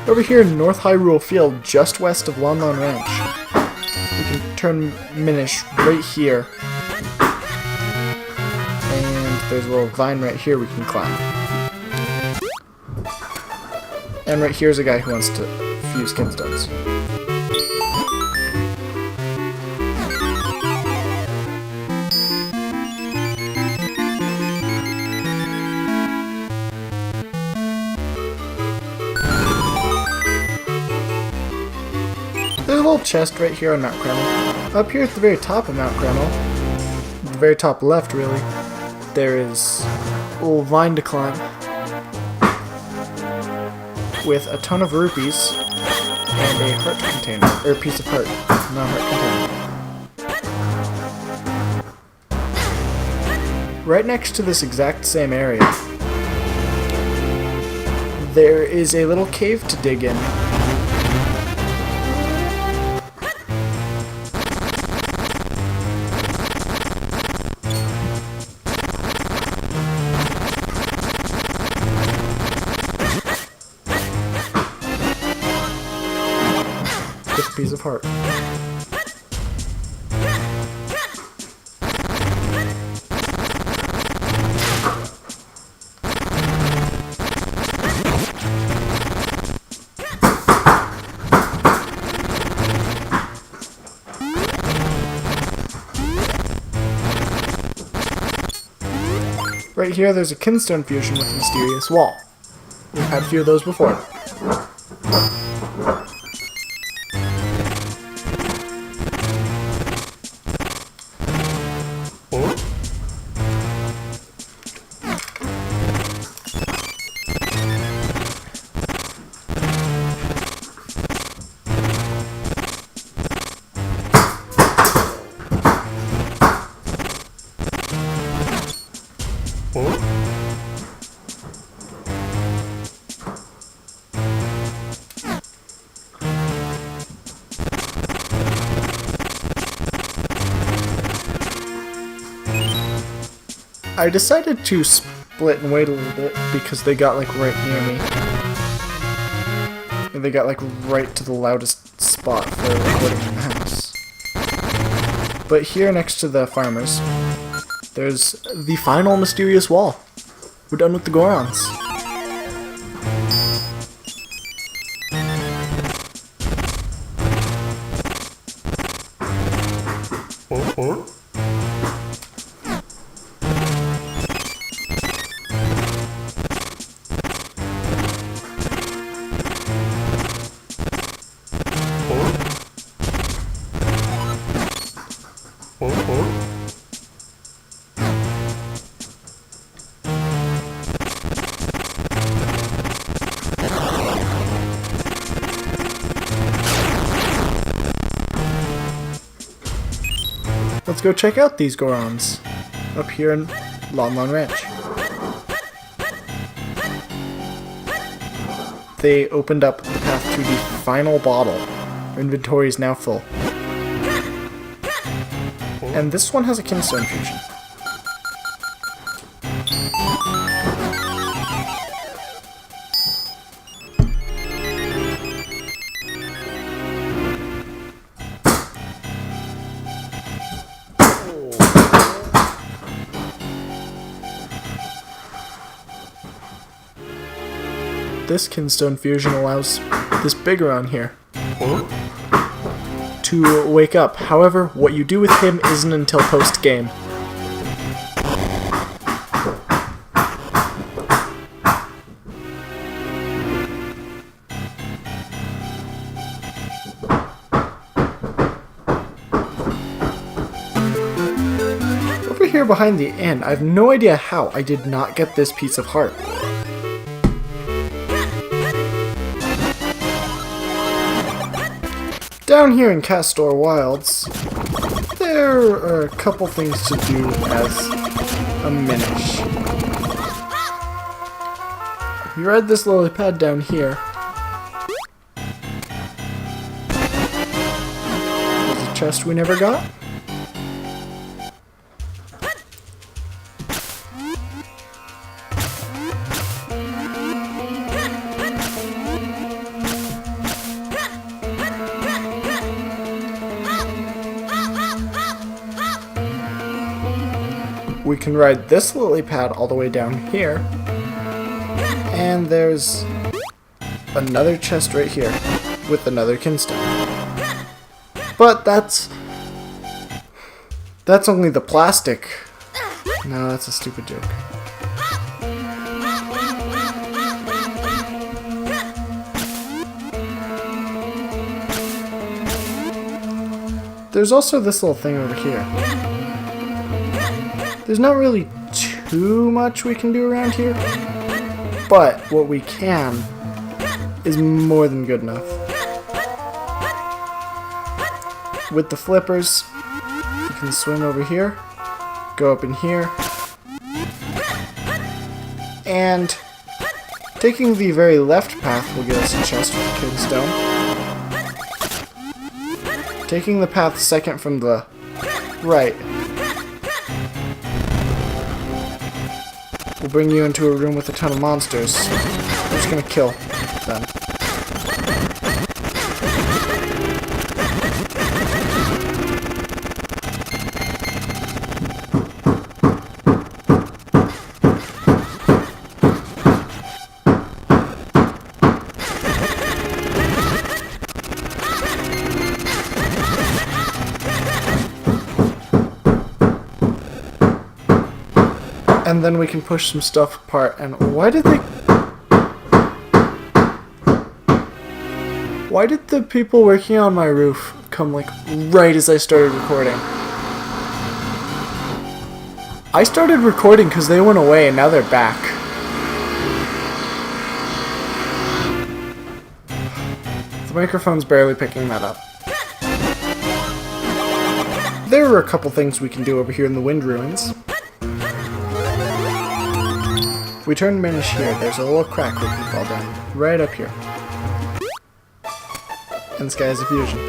Over here in North Hyrule Field, just west of Lon Lon Ranch, we can turn Minish right here. And there's a little vine right here we can climb. And right here's a guy who wants to fuse kinstones. There's a little chest right here on Mount Kreml. Up here at the very top of Mount Kreml, the very top left really, there is a little vine to climb with a ton of rupees and a heart container, or a piece of heart, not a heart container. Right next to this exact same area, there is a little cave to dig in. Just a piece of heart. Right here, there's a kinstone fusion with a mysterious wall. We've had a few of those before. I decided to split and wait a little bit because they got like right near me. And they got like right to the loudest spot for recording in the house. But here next to the farmers, there's the final mysterious wall. We're done with the Gorons. Let's go check out these Gorons up here in Lon Lon Ranch. They opened up the path to the final bottle. Our inventory is now full. And this one has a kinstone fusion. This kinstone fusion allows this Bigoron here to wake up. However, what you do with him isn't until post-game. Over here behind the inn, I have no idea how I did not get this piece of heart. Down here in Castor Wilds, there are a couple things to do as a Minish. You ride this lily pad down here. There's a chest we never got. we can ride this lily pad all the way down here. And there's another chest right here with another kinstone. But that's only the plastic. No, that's a stupid joke. There's also this little thing over here. There's not really too much we can do around here, but what we can is more than good enough. With the flippers, you can swim over here, go up in here, and taking the very left path will get us a chest with kinstone. Taking the path second from the right will bring you into a room with a ton of monsters. I'm just gonna kill them. And then we can push some stuff apart. And why did the people working on my roof come like right as I started recording? I started recording because they went away and now they're back. The microphone's barely picking that up. There are a couple things we can do over here in the Wind Ruins. We turn Minish here, there's a little crack we can fall down. Right up here. And the sky is a fusion.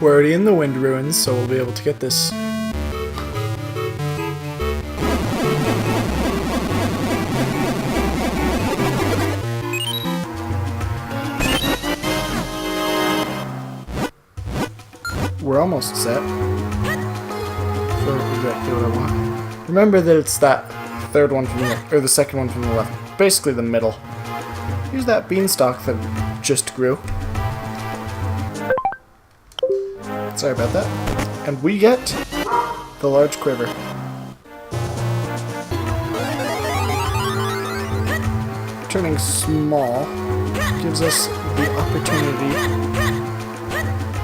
We're already in the Wind Ruins, so we'll be able to get this. We're almost set for exactly what I want. Remember that it's that third one from the, or the second one from the left, basically the middle. Here's that beanstalk that just grew. Sorry about that. And we get the large quiver. Turning small gives us the opportunity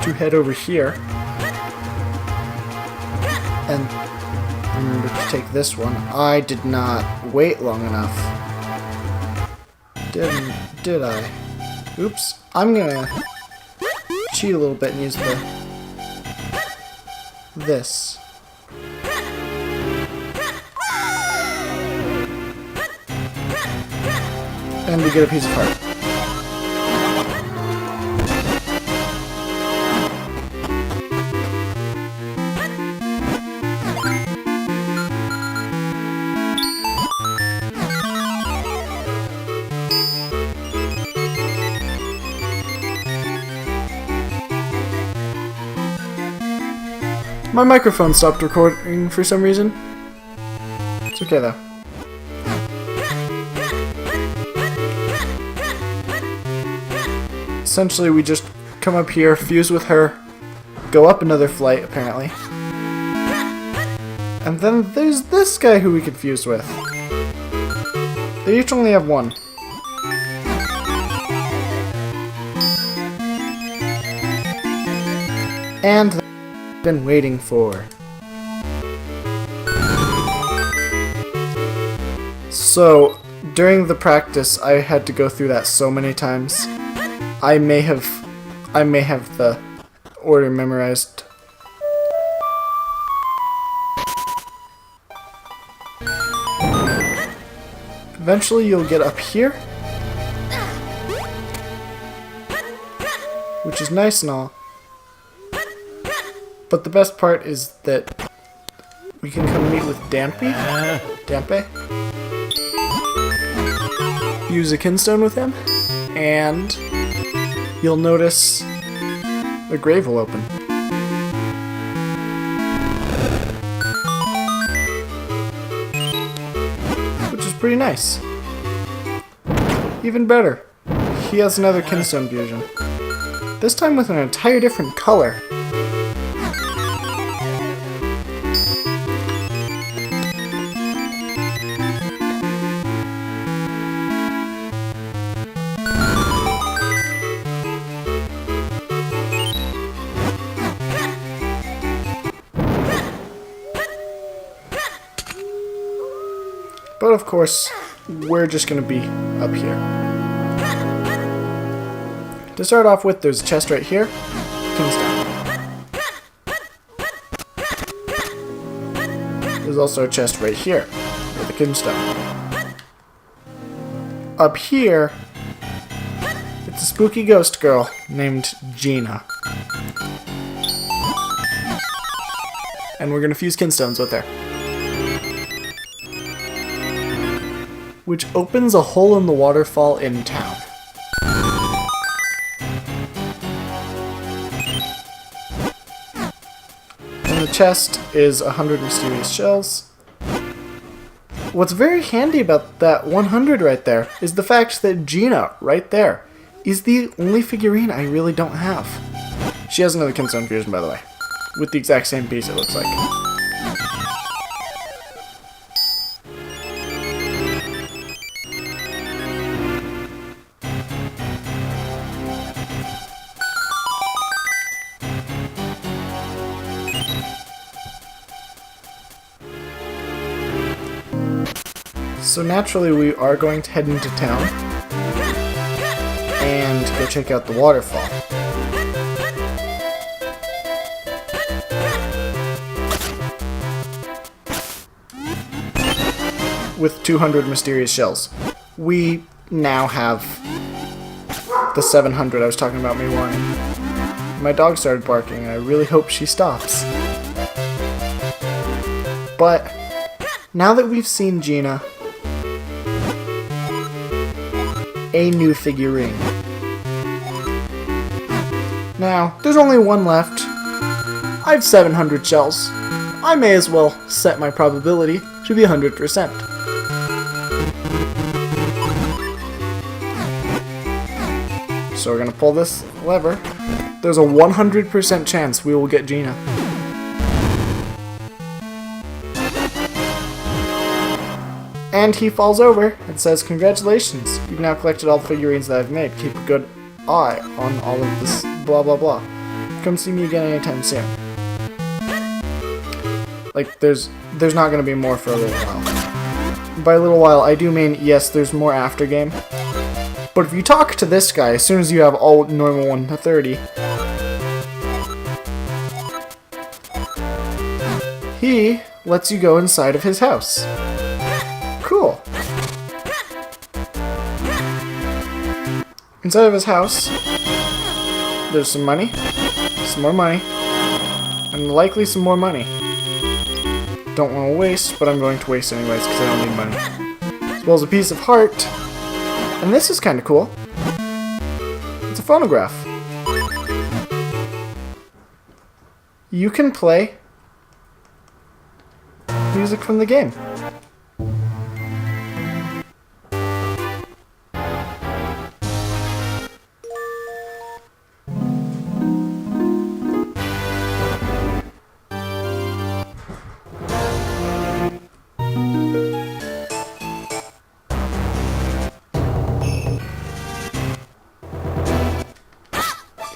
to head over here and remember to take this one. I did not wait long enough. Did I? Oops. I'm gonna cheat a little bit and use this. And we get a piece of heart. My microphone stopped recording for some reason. It's okay though. Essentially, we just come up here, fuse with her, go up another flight apparently. And then there's this guy who we could fuse with. They each only have one. And been waiting for. So during the practice I had to go through that so many times. I may have the order memorized. Eventually you'll get up here, which is nice and all. But the best part is that we can come meet with Dampe. Fuse a kinstone with him, and you'll notice the grave will open. Which is pretty nice. Even better, he has another Kinstone fusion. This time with an entire different color. But of course, we're just going to be up here. To start off with, there's a chest right here. Kinstone. There's also a chest right here with a Kinstone. Up here, it's a spooky ghost girl named Gina. And we're going to fuse Kinstones with her. Which opens a hole in the waterfall in town. And the chest is 100 mysterious shells. What's very handy about that 100 right there is the fact that Gina, right there, is the only figurine I really don't have. She has another Kinstone fusion, by the way, with the exact same piece, it looks like. So naturally we are going to head into town and go check out the waterfall. With 200 mysterious shells. We now have the 700 I was talking about me wanting. My dog started barking and I really hope she stops. But now that we've seen Gina, a new figurine. Now, there's only one left. I have 700 shells. I may as well set my probability to be 100%. So we're gonna pull this lever. There's a 100% chance we will get Gina. And he falls over and says, "Congratulations, you've now collected all the figurines that I've made. Keep a good eye on all of this blah blah blah. Come see me again anytime soon." Like, there's not going to be more for a little while. By a little while, I do mean, yes, there's more after game. But if you talk to this guy, as soon as you have all normal 1 to 30, he lets you go inside of his house. Cool. Inside of his house, there's some money, some more money, and likely some more money. Don't want to waste, but I'm going to waste anyways because I don't need money. As well as a piece of heart, and this is kind of cool. It's a phonograph. You can play music from the game.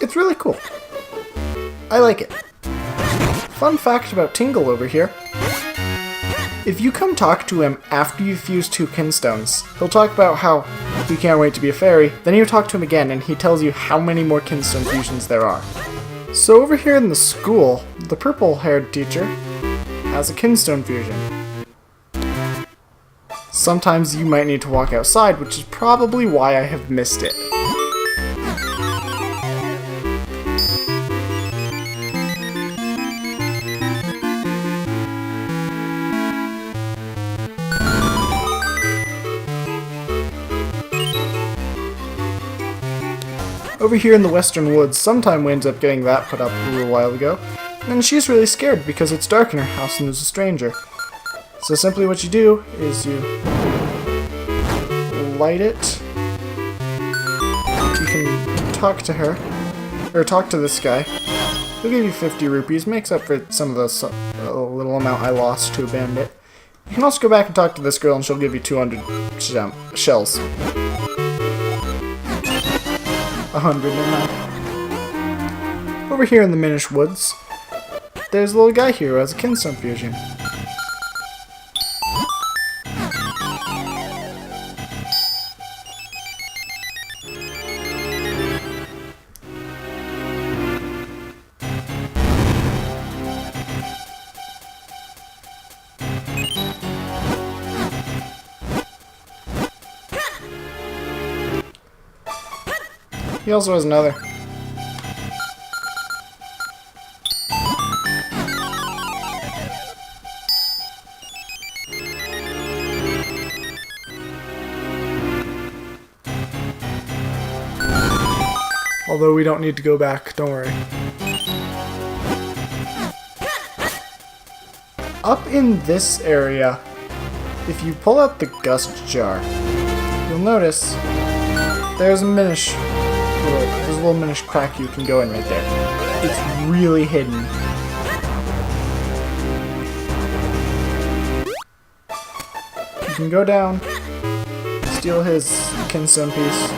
It's really cool. I like it. Fun fact about Tingle over here. If you come talk to him after you fuse 2 Kinstones, he'll talk about how he can't wait to be a fairy, then you talk to him again and he tells you how many more Kinstone fusions there are. So over here in the school, the purple-haired teacher has a Kinstone fusion. Sometimes you might need to walk outside, which is probably why I have missed it. over here in the Western Woods, sometime we ended up getting that put up a little while ago, and she's really scared because it's dark in her house and there's a stranger. So simply what you do is you light it. You can talk to her, or talk to this guy. He'll give you 50 rupees, makes up for some of the little amount I lost to a bandit. You can also go back and talk to this girl and she'll give you 200 shells. 100 now. Over here in the Minish Woods, there's a little guy here who has a Kinstone Fusion. He also has another. Although we don't need to go back, don't worry. Up in this area, if you pull out the Gust Jar, you'll notice there's a Minish. There's a little Minish crack you can go in right there. It's really hidden. You can go down, steal his Kinstone piece,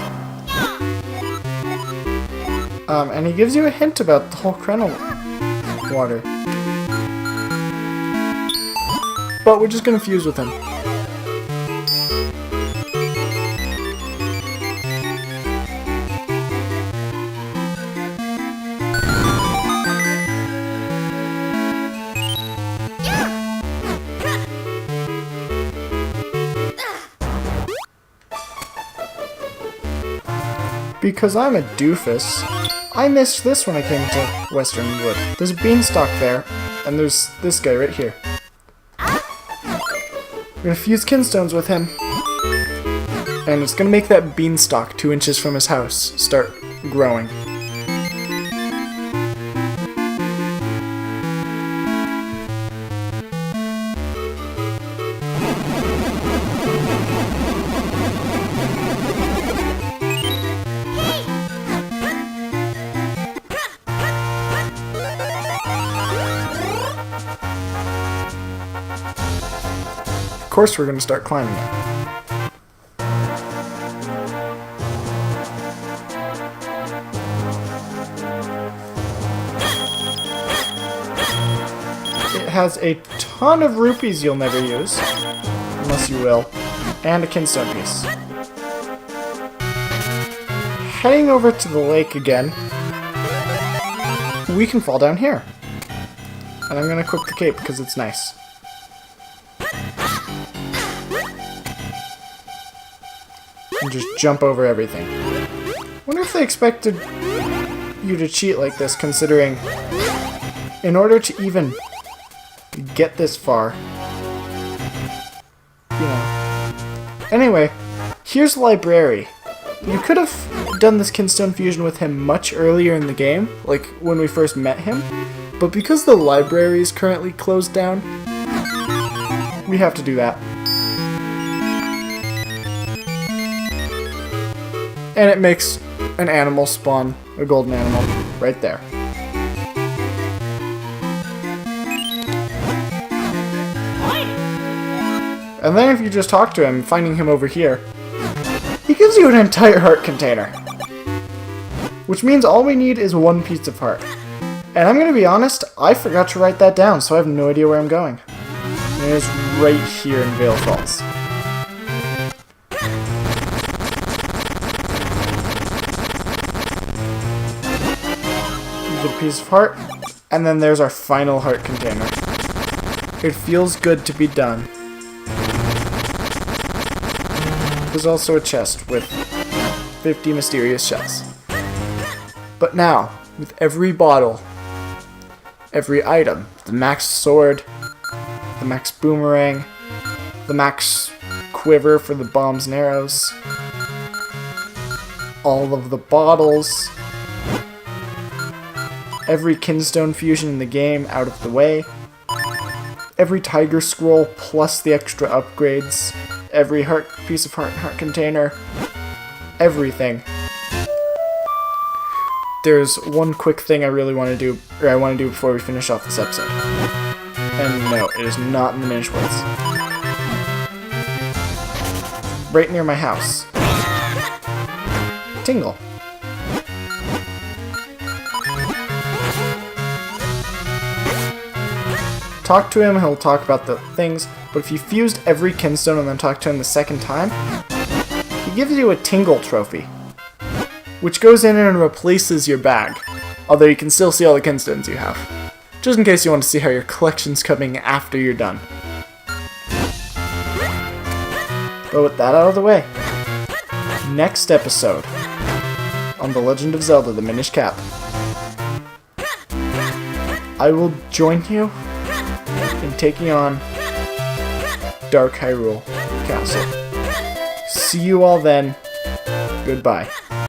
and he gives you a hint about the whole Krenel water. But we're just gonna fuse with him. Because I'm a doofus, I missed this when I came to Western Wood. There's a beanstalk there, and there's this guy right here. We're gonna fuse Kinstones with him, and it's gonna make that beanstalk 2 inches from his house start growing. Of course we're going to start climbing it. It has a ton of rupees you'll never use, unless you will, and a Kinstone piece. Heading over to the lake again, we can fall down here. And I'm going to equip the cape because it's nice. And just jump over everything. Wonder if they expected you to cheat like this, considering in order to even get this far, you know. Anyway, here's the library. You could have done this Kinstone Fusion with him much earlier in the game, like when we first met him, but because the library is currently closed down, we have to do that. And it makes an animal spawn, a golden animal, right there. And then if you just talk to him, finding him over here, he gives you an entire heart container. Which means all we need is 1 piece of heart. And I'm gonna be honest, I forgot to write that down, so I have no idea where I'm going. And it's right here in Vale Falls. A piece of heart, and then there's our final heart container. It feels good to be done. There's also a chest with 50 mysterious shells. But now, with every bottle, every item, the max sword, the max boomerang, the max quiver for the bombs and arrows, all of the bottles, every Kinstone fusion in the game out of the way, every Tiger Scroll plus the extra upgrades, every piece of heart container, everything. There's one quick thing I really want to do, or I want to do before we finish off this episode. And no, it is not in the Minish Woods. Right near my house. Tingle. Talk to him, he'll talk about the things, but if you fused every Kinstone and then talk to him the second time, he gives you a Tingle trophy, which goes in and replaces your bag, although you can still see all the Kinstones you have, just in case you want to see how your collection's coming after you're done. But with that out of the way, next episode on The Legend of Zelda, the Minish Cap, I will join you in taking on Dark Hyrule Castle. See you all then. Goodbye.